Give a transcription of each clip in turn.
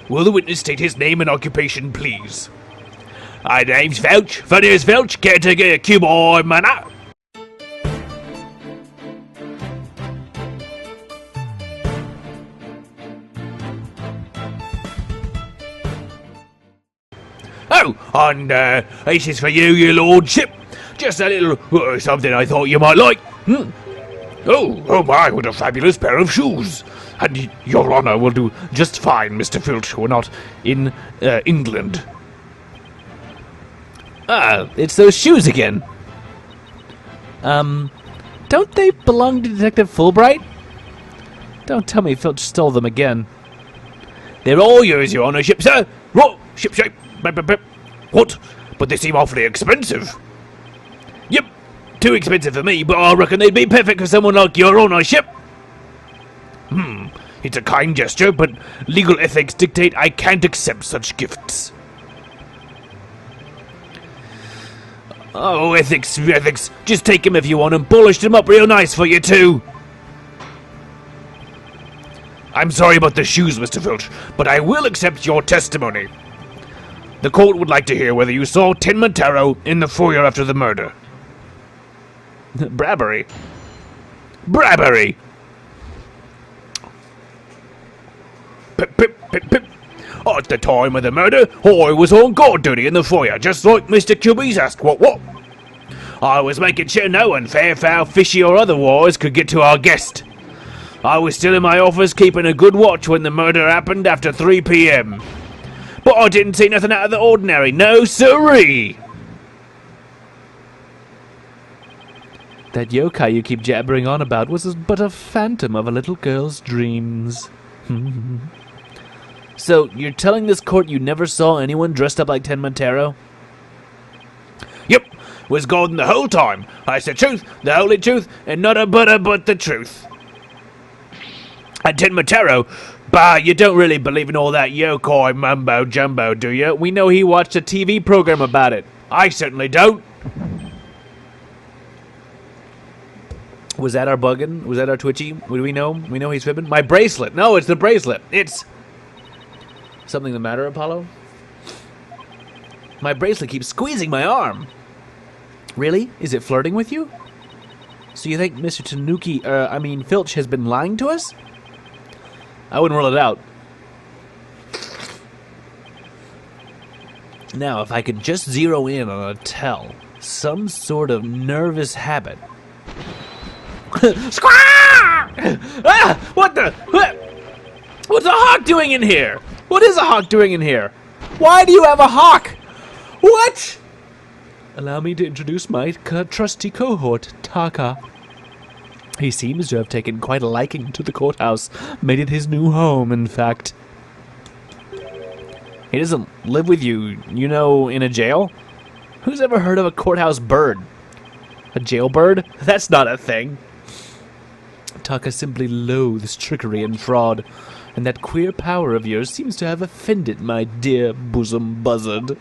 Will the witness state his name and occupation, please? My name's Filch, Phineas Filch, caretaker, Cuboy Manor. Oh, and this is for you, your lordship. Just a little something I thought you might like. Oh my, what a fabulous pair of shoes. And your honour will do just fine, Mr. Filch. We're not in England. Ah, it's those shoes again. Don't they belong to Detective Fulbright? Don't tell me Filch stole them again. They're all yours, your honour, ship, sir. What? Ship shape. What? But they seem awfully expensive. Yep, too expensive for me, but I reckon they'd be perfect for someone like your ownership. It's a kind gesture, but legal ethics dictate I can't accept such gifts. Oh, ethics. Just take him if you want and polish them up real nice for you too. I'm sorry about the shoes, Mr. Filch, but I will accept your testimony. The court would like to hear whether you saw Tin Montero in the foyer after the murder. Brabbery. Pip. At the time of the murder, I was on guard duty in the foyer, just like Mr. Cubies asked what. I was making sure no one, fair, foul, fishy or otherwise, could get to our guest. I was still in my office keeping a good watch when the murder happened after 3 p.m. But I didn't see nothing out of the ordinary, no siree! That yokai you keep jabbering on about was but a phantom of a little girl's dreams. So, you're telling this court you never saw anyone dressed up like Tin Montero? Yep, was golden the whole time. I said truth, the holy truth, and not a butter but the truth. And Tin Montero, bah, you don't really believe in all that yokai mumbo-jumbo, do you? We know he watched a TV program about it. I certainly don't. Was that our buggin'? Was that our twitchy? What do we know? We know he's fibbing? My bracelet! No, it's the bracelet! It's... Something the matter, Apollo? My bracelet keeps squeezing my arm! Really? Is it flirting with you? So you think Mr. Filch has been lying to us? I wouldn't rule it out. Now, if I could just zero in on a tell, some sort of nervous habit. Squawk! Ah! What's a hawk doing in here? What is a hawk doing in here? Why do you have a hawk? What? Allow me to introduce my trusty cohort, Taka. He seems to have taken quite a liking to the courthouse, made it his new home, in fact. He doesn't live with you, in a jail? Who's ever heard of a courthouse bird? A jailbird? That's not a thing. Taka simply loathes trickery and fraud, and that queer power of yours seems to have offended my dear bosom buzzard.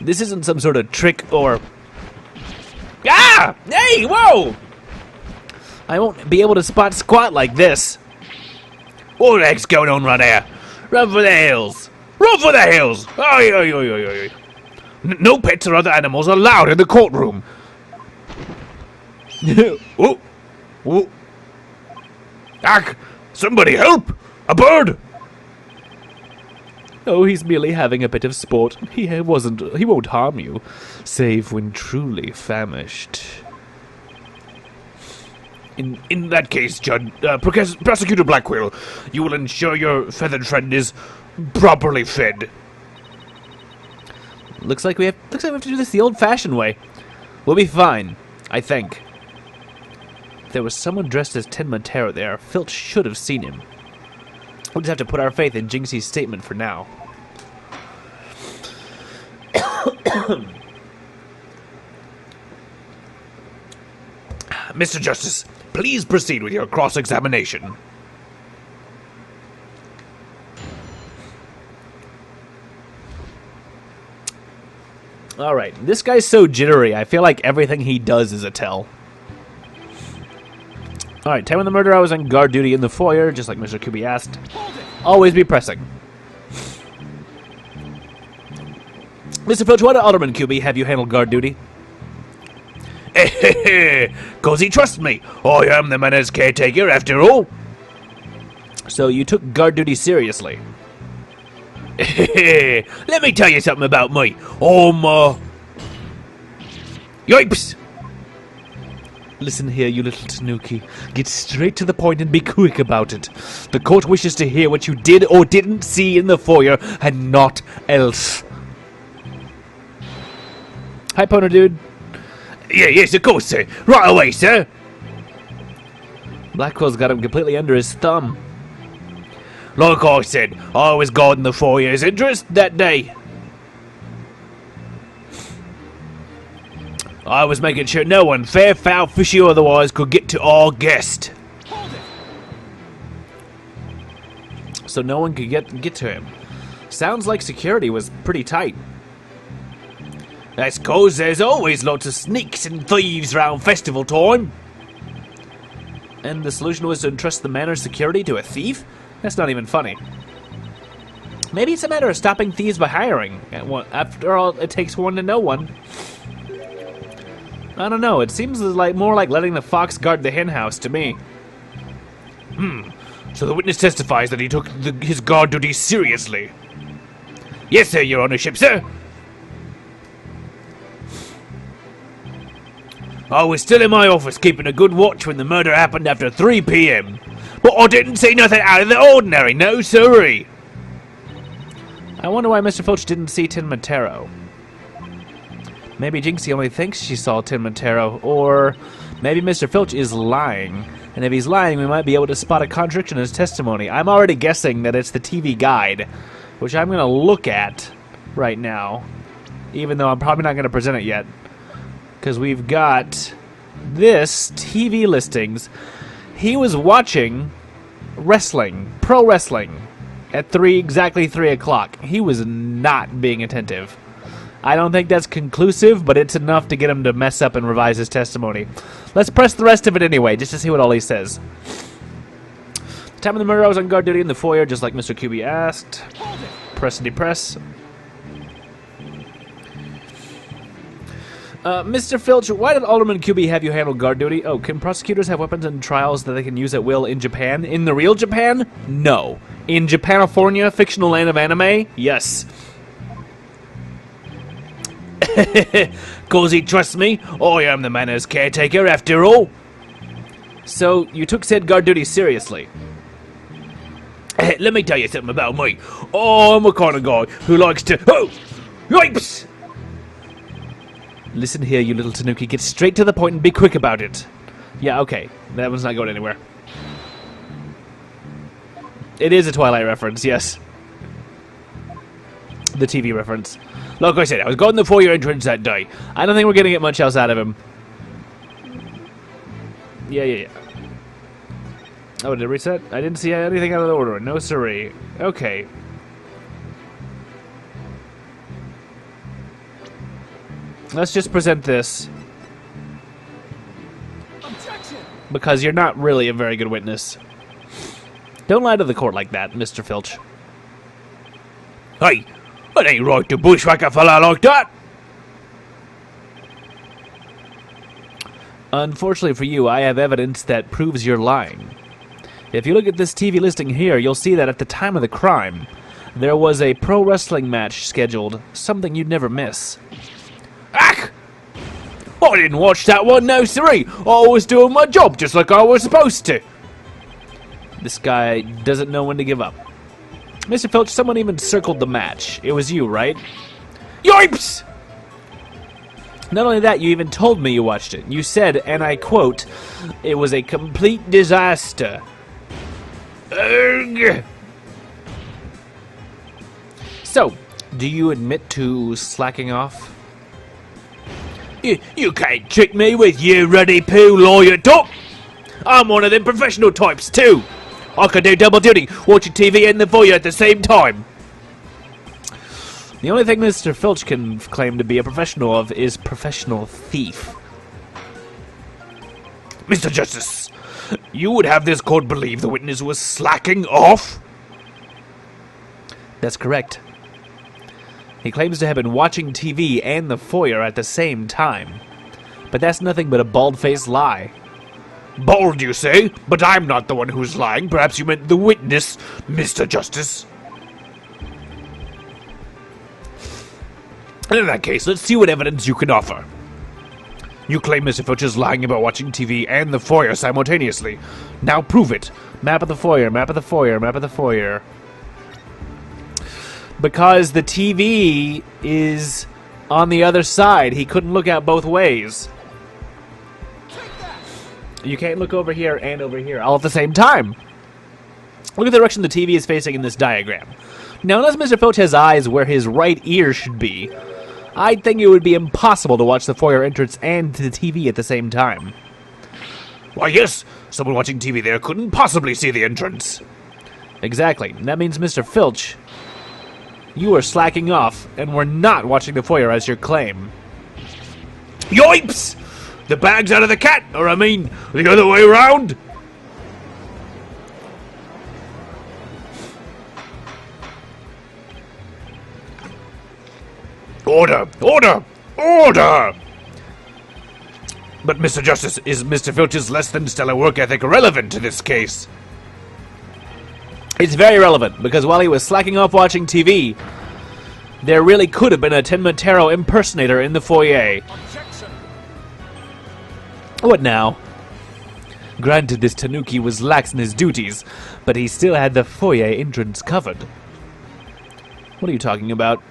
This isn't some sort of trick or... Ah! Hey, whoa! I won't be able to spot squat like this. What the heck's going on right here? Run for the hills! Run for the hills! Oi. No pets or other animals allowed in the courtroom. Whoa. Ack! Somebody help! A bird! Oh, he's merely having a bit of sport. He won't harm you, save when truly famished. In that case, Judge, Prosecutor Blackwell, you will ensure your feathered friend is properly fed. Looks like we have to do this the old-fashioned way. We'll be fine, I think. If there was someone dressed as Tin Montero there, Filch should have seen him. We'll just have to put our faith in Jinxie's statement for now. Mr. Justice, please proceed with your cross-examination. Alright, this guy's so jittery, I feel like everything he does is a tell. Alright, time of the murder I was on guard duty in the foyer, just like Mr. Kubi asked. Always be pressing. Mr. Filch, why did Alderman QB have you handle guard duty? Cause he trusts me. I am the manor's caretaker after all. So you took guard duty seriously. Let me tell you something about me. Yipes! Listen here, you little tanuki. Get straight to the point and be quick about it. The court wishes to hear what you did or didn't see in the foyer, and not else. Hi, Poner dude. Yes, of course, sir. Right away, sir. Blackwell's got him completely under his thumb. Like I said, I was guarding the foyer's interest that day. I was making sure no one, fair, foul, fishy or otherwise, could get to our guest. So no one could get to him. Sounds like security was pretty tight. That's 'cause there's always lots of sneaks and thieves round festival time. And the solution was to entrust the manor's security to a thief? That's not even funny. Maybe it's a matter of stopping thieves by hiring. After all, it takes one to know one. I don't know, it seems like more like letting the fox guard the hen house to me. So the witness testifies that he took his guard duty seriously. Yes, sir, your honorship, sir. I was still in my office keeping a good watch when the murder happened after 3 p.m. But I didn't see nothing out of the ordinary, no sirree. I wonder why Mr. Filch didn't see Tin Matero. Maybe Jinxie only thinks she saw Tin Matero, or maybe Mr. Filch is lying. And if he's lying, we might be able to spot a contradiction in his testimony. I'm already guessing that it's the TV guide, which I'm going to look at right now, even though I'm probably not going to present it yet. Because we've got this TV listings. He was watching wrestling, pro wrestling, at exactly 3 o'clock. He was not being attentive. I don't think that's conclusive, but it's enough to get him to mess up and revise his testimony. Let's press the rest of it anyway, just to see what all he says. The time of the murder, I was on guard duty in the foyer, just like Mr. QB asked. Press and depress. Mr. Filch, why did Alderman QB have you handle guard duty? Oh, can prosecutors have weapons in trials that they can use at will in Japan? In the real Japan? No. In Japanifornia, fictional land of anime? Yes. 'Cause he trusts me. I am the manor's caretaker after all. So, you took said guard duty seriously? Let me tell you something about me. I'm a kind of guy who likes to... Oh! Yipes! Listen here, you little tanuki. Get straight to the point and be quick about it. Yeah, okay. That one's not going anywhere. It is a Twilight reference, yes. The TV reference. Like I said, I was guarding the foyer entrance that day. I don't think we're going to get much else out of him. Yeah. Oh, did it reset? I didn't see anything out of the order. No siree. Okay. Let's just present this. Objection! Because you're not really a very good witness. Don't lie to the court like that, Mr. Filch. Hey, it ain't right to bushwhack a fella like that. Unfortunately for you, I have evidence that proves you're lying. If you look at this TV listing here, you'll see that at the time of the crime, there was a pro wrestling match scheduled, something you'd never miss. Ach! I didn't watch that one, no siree. I was doing my job just like I was supposed to. This guy doesn't know when to give up. Mr. Filch, someone even circled the match. It was you, right? Yipes! Not only that, you even told me you watched it. You said, and I quote, "It was a complete disaster." Ugh. So, do you admit to slacking off? You can't trick me with you ruddy poo lawyer talk. I'm one of them professional types too. I can do double duty, watching TV and the foyer at the same time. The only thing Mr. Filch can claim to be a professional of is professional thief. Mr. Justice, you would have this court believe the witness was slacking off? That's correct. He claims to have been watching TV and the foyer at the same time. But that's nothing but a bald-faced lie. Bald, you say? But I'm not the one who's lying. Perhaps you meant the witness, Mr. Justice. In that case, let's see what evidence you can offer. You claim Mr. Filch is lying about watching TV and the foyer simultaneously. Now prove it. Map of the foyer, map of the foyer, map of the foyer. Because the TV is on the other side. He couldn't look out both ways. You can't look over here and over here all at the same time. Look at the direction the TV is facing in this diagram. Now, unless Mr. Filch has eyes where his right ear should be, I'd think it would be impossible to watch the foyer entrance and the TV at the same time. Why, yes, someone watching TV there couldn't possibly see the entrance. Exactly. And that means, Mr. Filch, you are slacking off, and we're not watching the foyer as your claim. Yoips! The bag's out of the cat, or I mean, the other way around. Order! Order! Order! But, Mr. Justice, is Mr. Filch's less than stellar work ethic relevant to this case? It's very relevant, because while he was slacking off watching TV, there really could have been a Tin Matero impersonator in the foyer. Objection. What now? Granted, this Tanuki was lax in his duties, but he still had the foyer entrance covered. What are you talking about?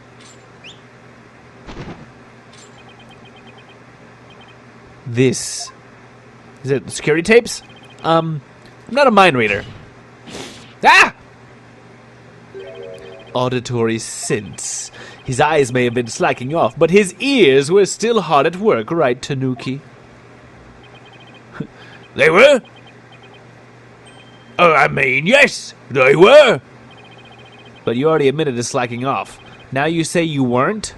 This. Is it security tapes? I'm not a mind reader. Ah! Auditory sense. His eyes may have been slacking off, but his ears were still hard at work, right, Tanuki? They were? Oh, I mean, yes, they were. But you already admitted to slacking off. Now you say you weren't?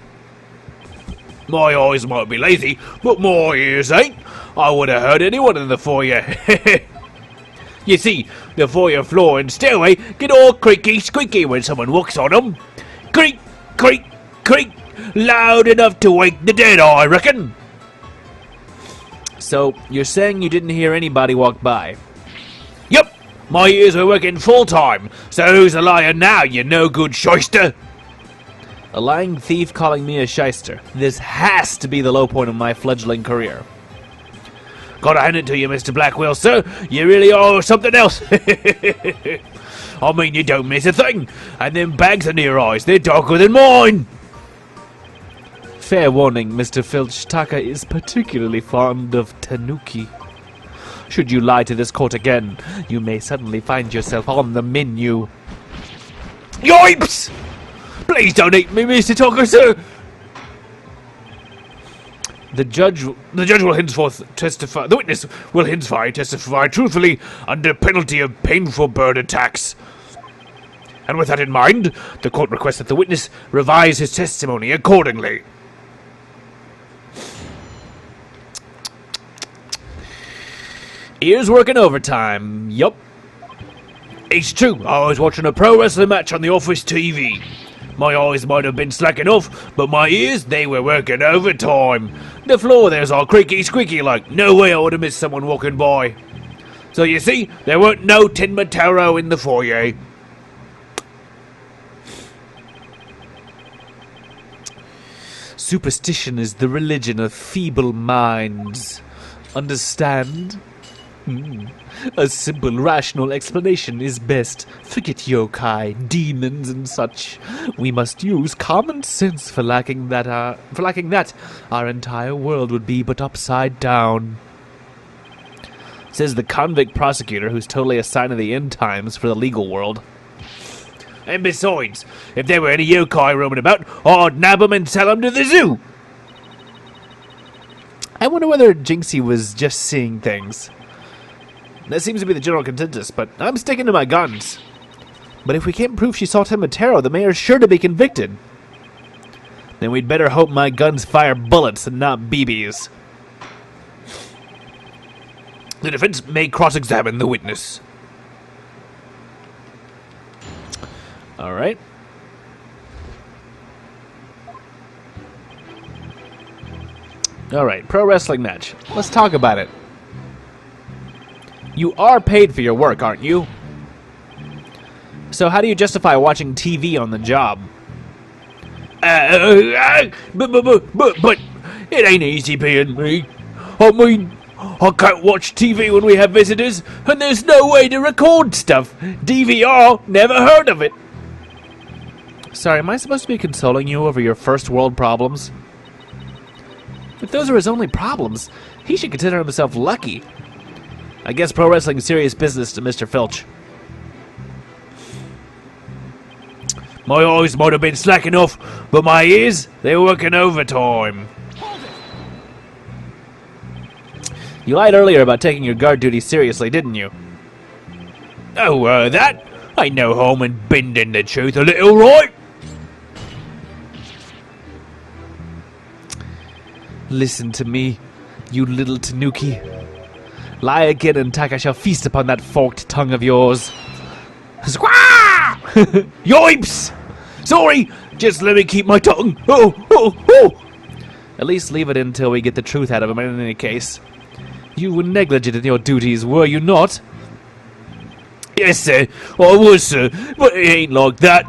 My eyes might be lazy, but my ears ain't. I would have heard anyone in the foyer. You see, the foyer floor and stairway get all creaky squeaky when someone walks on them. Creak, creak, creak. Loud enough to wake the dead, I reckon. So, you're saying you didn't hear anybody walk by? Yep, my ears were working full time. So who's a liar now, you no good shyster? A lying thief calling me a shyster. This has to be the low point of my fledgling career. Gotta hand it to you, Mr. Blackwell, sir. You really are something else. I mean, you don't miss a thing. And them bags under your eyes, they're darker than mine. Fair warning, Mr. Filch. Taka is particularly fond of Tanuki. Should you lie to this court again, you may suddenly find yourself on the menu. Yipes! Please don't eat me, Mr. Tucker, sir. The judge will henceforth testify. The witness will henceforth testify truthfully under penalty of painful bird attacks. And with that in mind, the court requests that the witness revise his testimony accordingly. Ears working overtime. Yup. It's true. I was watching a pro wrestling match on the office TV. My eyes might have been slacking off, but my ears, they were working overtime. The floor there's all creaky squeaky like. No way I would have missed someone walking by. So you see, there weren't no Tin Matero in the foyer. Superstition is the religion of feeble minds. Understand? A simple, rational explanation is best. Forget yokai, demons, and such. We must use common sense. For lacking that, our entire world would be but upside down. Says the convict prosecutor, who's totally a sign of the end times for the legal world. And besides, if there were any yokai roaming about, I'd nab them and sell them to the zoo. I wonder whether Jinxie was just seeing things. That seems to be the general consensus, but I'm sticking to my guns. But if we can't prove she saw Tin Matero, the mayor's sure to be convicted. Then we'd better hope my guns fire bullets and not BBs. The defense may cross-examine the witness. Alright. Alright, pro wrestling match. Let's talk about it. You are paid for your work, aren't you? So how do you justify watching TV on the job? But it ain't easy being me. I mean, I can't watch TV when we have visitors, and there's no way to record stuff. DVR, never heard of it. Sorry, am I supposed to be consoling you over your first world problems? If those are his only problems, he should consider himself lucky. I guess pro wrestling is serious business to Mr. Filch. My eyes might have been slacking off, but my ears, they're working overtime. You lied earlier about taking your guard duty seriously, didn't you? Oh, that? Ain't no harm in bending the truth a little, right? Listen to me, you little tanuki. Lie again, and Taka shall feast upon that forked tongue of yours. Squaw! Yoips! Sorry, just let me keep my tongue. Oh! At least leave it until we get the truth out of him in any case. You were negligent in your duties, were you not? Yes, sir, I was, sir, but it ain't like that.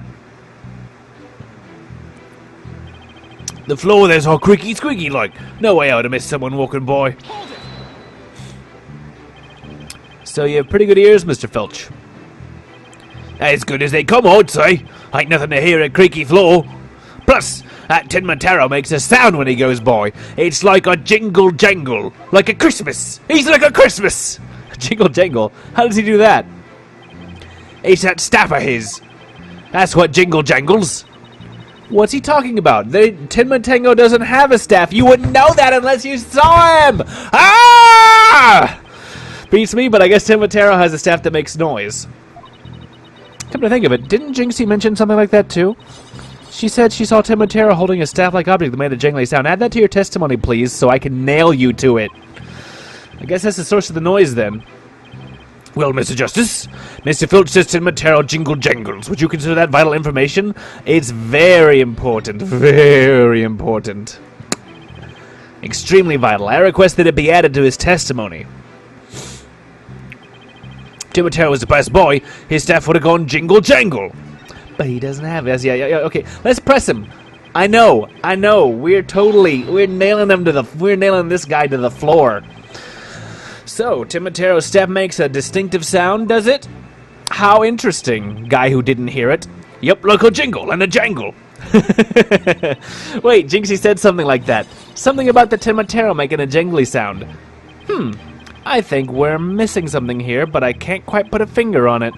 The floor there's all creaky squeaky like. No way I would have missed someone walking by. So you have pretty good ears, Mr. Filch. As good as they come, I'd say. Ain't nothing to hear a creaky floor. Plus, that Tin Mataro makes a sound when he goes by. It's like a jingle jangle. Like a Christmas. He's like a Christmas. Jingle jangle? How does he do that? It's that staff of his. That's what jingle jangles. What's he talking about? Tin Matango doesn't have a staff. You wouldn't know that unless you saw him! Ah! Beats me, but I guess Tin Mataro has a staff that makes noise. Come to think of it, didn't Jinxie mention something like that too? She said she saw Tin Mataro holding a staff-like object that made a jangly sound. Add that to your testimony, please, so I can nail you to it. I guess that's the source of the noise, then. Well, Mr. Justice, Mr. Filch says Tin Mataro jingle jangles. Would you consider that vital information? It's very important. Very important. Extremely vital. I request that it be added to his testimony. Tin Mataro was the best boy. His staff would have gone jingle jangle. But he doesn't have it. Yeah, okay. Let's press him. I know. We're nailing this guy to the floor. So, Tin Mataro's step makes a distinctive sound, does it? How interesting, guy who didn't hear it. Yep, like a jingle and a jangle. Wait, Jinxie said something like that. Something about the Tin Mataro making a jangly sound. I think we're missing something here, but I can't quite put a finger on it.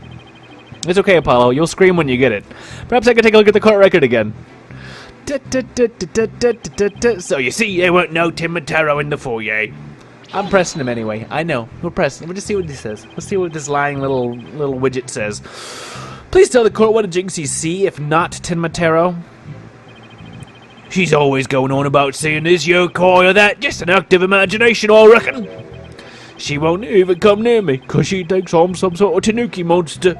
It's okay, Apollo. You'll scream when you get it. Perhaps I can take a look at the court record again. So you see, there weren't no Tin Mataro in the foyer. I'm pressing him anyway. I know. We're pressing. We'll just see what he says. Let's see what this lying little widget says. Please tell the court what did Jinxie see, if not Tin Mataro? She's always going on about seeing this yokai or that. Just an active imagination, I reckon. She won't even come near me, 'cause she thinks I'm some sort of tanuki monster.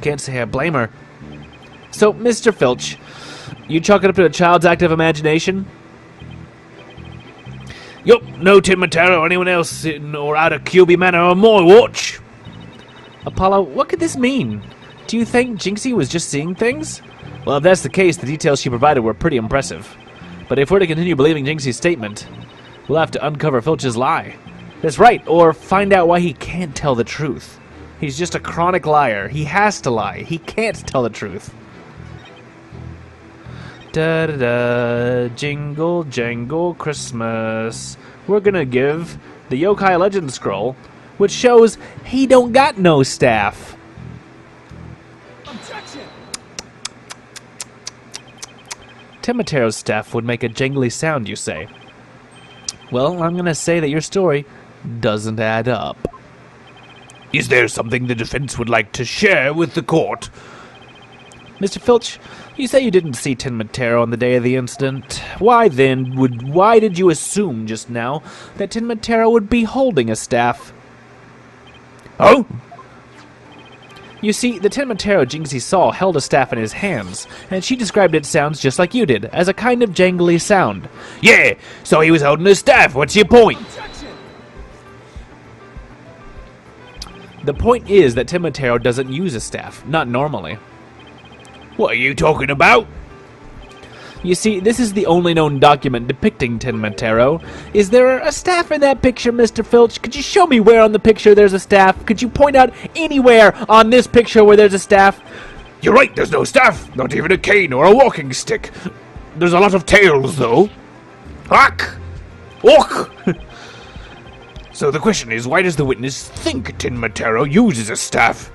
Can't say I blame her. So, Mr. Filch, you chalk it up to a child's active imagination? Yup, no Tin Mataro or anyone else sitting or out of QB Manor on my watch. Apollo, what could this mean? Do you think Jinxie was just seeing things? Well, if that's the case, the details she provided were pretty impressive. But if we're to continue believing Jinxie's statement, we'll have to uncover Filch's lie. That's right, or find out why he can't tell the truth. He's just a chronic liar. He has to lie. He can't tell the truth. Da-da-da, jingle jangle Christmas. We're gonna give the Yokai Legend Scroll, which shows he don't got no staff. Objection! Tin Mataro's staff would make a jangly sound, you say? Well, I'm gonna say that your story doesn't add up. Is there something the defense would like to share with the court? Mr. Filch, you say you didn't see Tin Mataro on the day of the incident. Why did you assume just now that Tin Mataro would be holding a staff? Oh? You see, the Tin Matero Jinxie saw held a staff in his hands, and she described its sounds just like you did, as a kind of jangly sound. Yeah, so he was holding a staff. What's your point? The point is that Tin Matero doesn't use a staff, not normally. What are you talking about? You see, this is the only known document depicting Tin Matero. Is there a staff in that picture, Mr. Filch? Could you show me where on the picture there's a staff? Could you point out anywhere on this picture where there's a staff? You're right, there's no staff. Not even a cane or a walking stick. There's a lot of tails, though. Hawk! Walk! So the question is, why does the witness think Tin Matero uses a staff?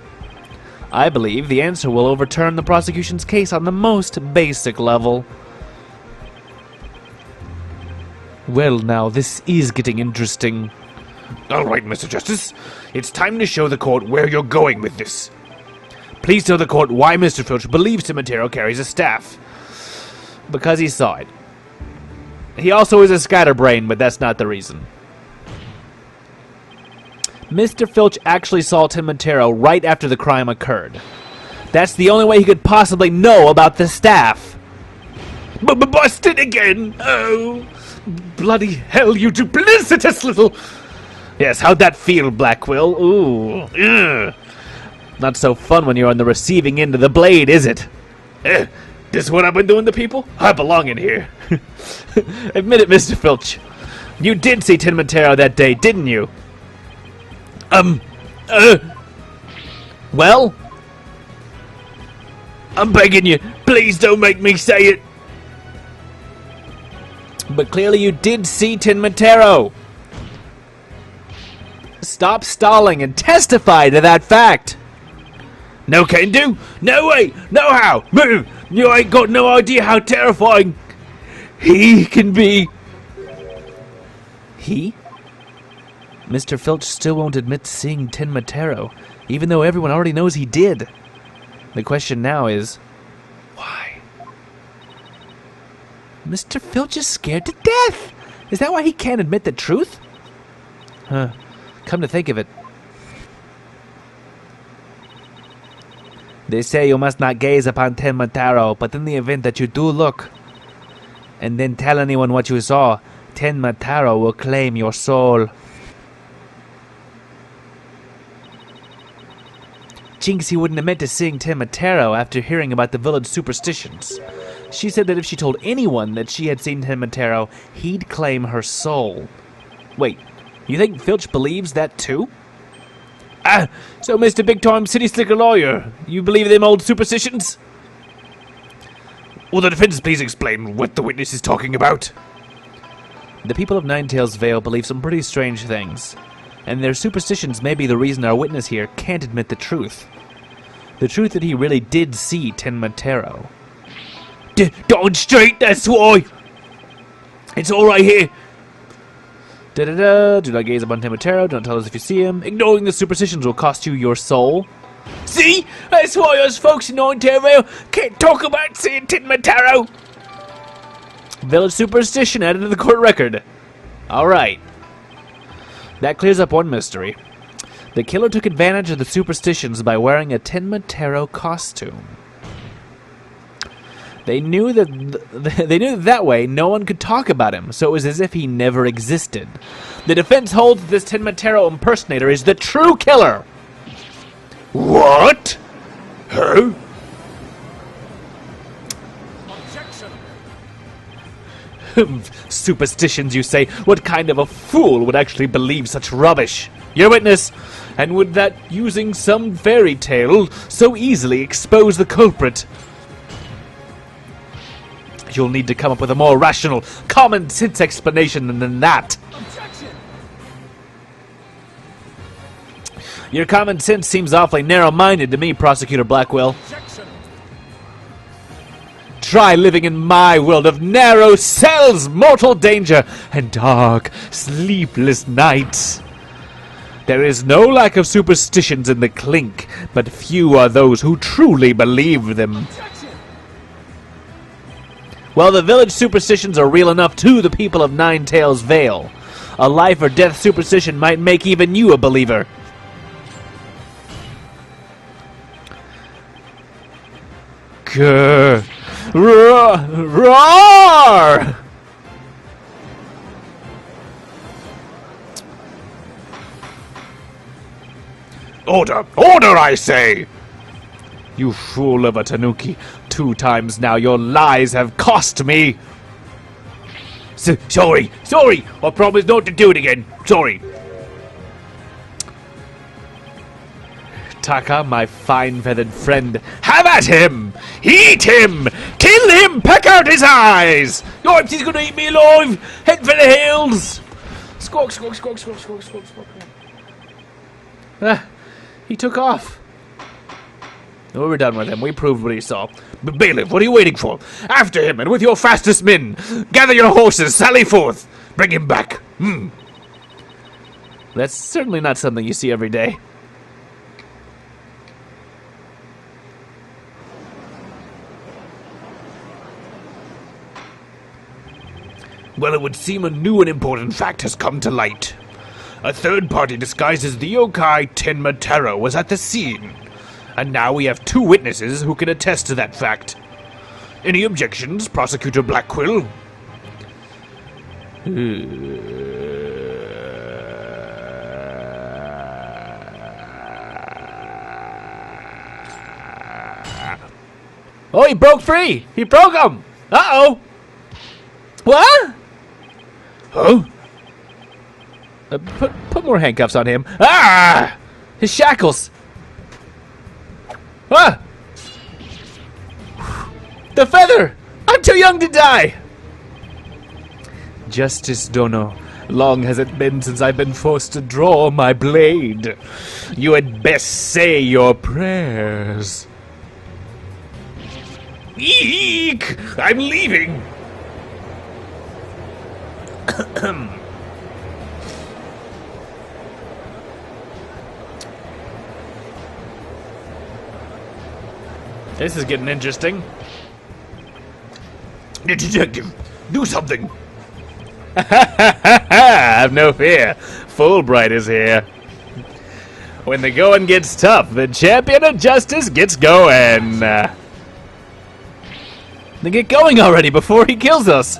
I believe the answer will overturn the prosecution's case on the most basic level. Well, now, this is getting interesting. All right, Mr. Justice. It's time to show the court where you're going with this. Please tell the court why Mr. Filch believes Tin Matero carries a staff. Because he saw it. He also is a scatterbrain, but that's not the reason. Mr. Filch actually saw Tin Matero right after the crime occurred. That's the only way he could possibly know about the staff. Busted again! Oh, bloody hell, you duplicitous little... Yes, how'd that feel, Blackwell? Ooh. Ugh. Not so fun when you're on the receiving end of the blade, is it? This is what I've been doing to people? I belong in here. Admit it, Mr. Filch. You did see Tin Matero that day, didn't you? Well? I'm begging you, please don't make me say it. But clearly you did see Tin Matero. Stop stalling and testify to that fact. No can do, no way, no how. Move. You ain't got no idea how terrifying he can be. He? Mr. Filch still won't admit to seeing Tin Matero, even though everyone already knows he did. The question now is, why? Mr. Filch is scared to death! Is that why he can't admit the truth? Huh. Come to think of it. They say you must not gaze upon Tin Matero, but in the event that you do look, and then tell anyone what you saw, Tin Matero will claim your soul. Jinxie wouldn't admit to seeing Tin Matero after hearing about the village superstitions. She said that if she told anyone that she had seen Tin Matero, he'd claim her soul. Wait, you think Filch believes that too? So Mr. Big-Time City Slicker Lawyer, you believe them old superstitions? Will the defense please explain what the witness is talking about? The people of Ninetails Vale believe some pretty strange things, and their superstitions may be the reason our witness here can't admit the truth. The truth that he really did see Tin Matero. Darn straight, that's why! It's all right here. Da-da-da, do not gaze upon Tin Matero, do not tell us if you see him. Ignoring the superstitions will cost you your soul. See? That's why us folks in Ninetails Vale can't talk about seeing Tin Matero. Village superstition added to the court record. Alright. That clears up one mystery. The killer took advantage of the superstitions by wearing a Tin Matero costume. They knew that way no one could talk about him, so it was as if he never existed. The defense holds that this Tin Matero impersonator is the true killer. What? Who? Superstitions, you say? What kind of a fool would actually believe such rubbish? Your witness. And would that using some fairy tale so easily expose the culprit? You'll need to come up with a more rational, common sense explanation than that. Objection. Your common sense seems awfully narrow-minded to me, Prosecutor Blackwell. Objection. Try living in my world of narrow cells, mortal danger, and dark, sleepless nights. There is no lack of superstitions in the clink, but few are those who truly believe them. Well, the village superstitions are real enough to the people of Ninetails Vale. A life or death superstition might make even you a believer. Grr. Roar! Roar! Order! Order, I say! You fool of a Tanuki. 2 times now your lies have cost me. Sorry! I promise not to do it again. Sorry. Taka, my fine-feathered friend, have at him! Eat him! Kill him! Peck out his eyes! Yipes, he's gonna eat me alive! Head for the hills! Squawk, squawk, squawk, squawk, squawk, squawk, squawk. He took off. Well, we're done with him. We proved what he saw. But bailiff, what are you waiting for? After him, and with your fastest men! Gather your horses, sally forth! Bring him back! That's certainly not something you see every day. Well, it would seem a new and important fact has come to light. A third party disguised as the yokai Tenma Taro was at the scene. And now we have 2 witnesses who can attest to that fact. Any objections, Prosecutor Blackquill? Oh, he broke free! He broke him! Uh-oh! What? Huh? Put more handcuffs on him. Ah! His shackles! Ah! The feather! I'm too young to die! Justice Dono, long has it been since I've been forced to draw my blade. You had best say your prayers. Eek! I'm leaving! This is getting interesting. Detective, do something! Have no fear. Fulbright is here. When the going gets tough, the champion of justice gets going. Then get going already before he kills us.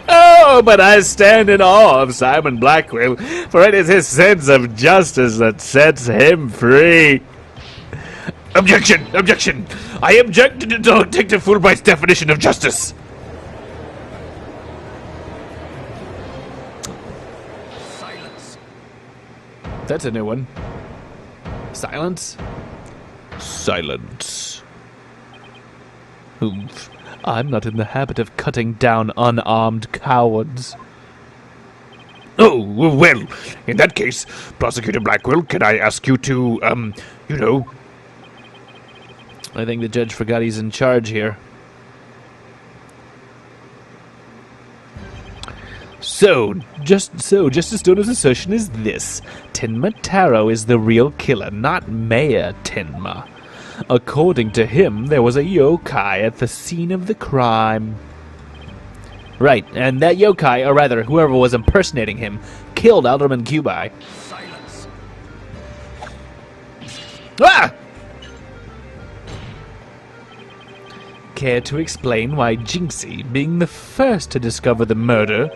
Oh, but I stand in awe of Simon Blackquill, for it is his sense of justice that sets him free. Objection! Objection! I object to Detective Fulbright's definition of justice! Silence. That's a new one. Silence? Silence. Oomph. I'm not in the habit of cutting down unarmed cowards. Oh, well, in that case, Prosecutor Blackquill, can I ask you to, I think the judge forgot he's in charge here. So, Justice Dono's assertion is this. Tenma Taro is the real killer, not Mayor Tenma. According to him, there was a yokai at the scene of the crime. Right, and that yokai, or rather, whoever was impersonating him, killed Alderman Cubi. Silence. Ah! Care to explain why Jinxie, being the first to discover the murder,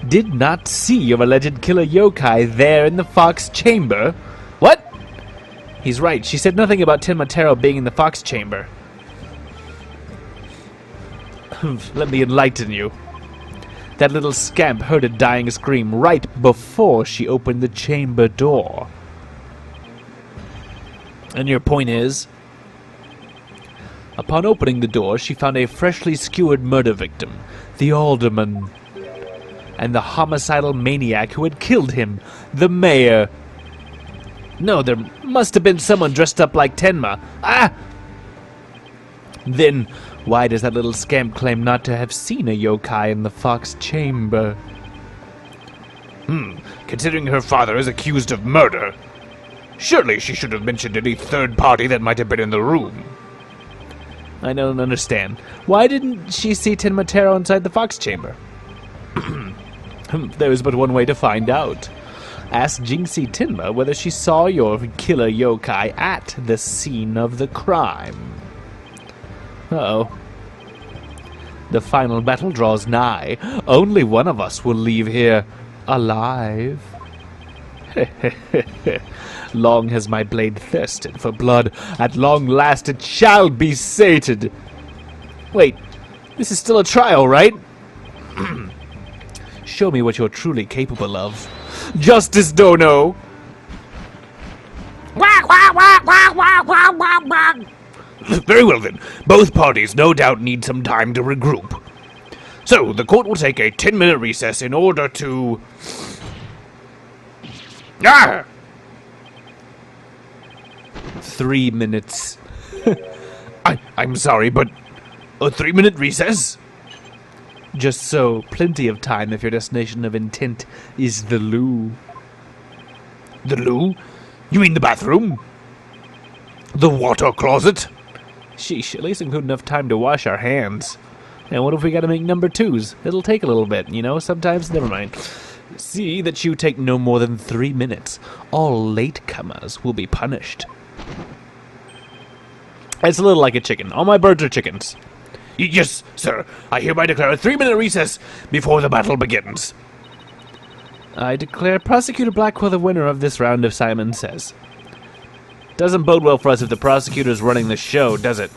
did not see your alleged killer yokai there in the Fox Chamber? What? He's right. She said nothing about Tenma Taro being in the Fox Chamber. Let me enlighten you. That little scamp heard a dying scream right before she opened the chamber door. And your point is? Upon opening the door, she found a freshly skewered murder victim, the alderman, and the homicidal maniac who had killed him, the mayor. No, there must have been someone dressed up like Tenma. Ah! Then, why does that little scamp claim not to have seen a yokai in the Fox Chamber? Considering her father is accused of murder, surely she should have mentioned any third party that might have been in the room. I don't understand. Why didn't she see Tenma Taro inside the Fox Chamber? There is but one way to find out. Ask Jinxie Tenma whether she saw your killer yokai at the scene of the crime. Uh-oh. The final battle draws nigh. Only one of us will leave here alive. Long has my blade thirsted for blood. At long last it shall be sated. Wait, this is still a trial, right? Show me what you're truly capable of. Justice Dono! Very well then. Both parties no doubt need some time to regroup. So, the court will take a 10-minute recess in order to... Ah! 3 minutes. I'm sorry, but a 3-minute recess? Just so, plenty of time if your destination of intent is the loo. The loo? You mean the bathroom? The water closet? Sheesh, at least include enough time to wash our hands. And what if we gotta make number 2s? It'll take a little bit, you know, sometimes, never mind. See that you take no more than 3 minutes. All latecomers will be punished. It's a little like a chicken. All my birds are chickens. Yes, sir. I hereby declare a 3-minute recess before the battle begins. I declare Prosecutor Blackwell the winner of this round of Simon Says. Doesn't bode well for us if the prosecutor's running the show, does it?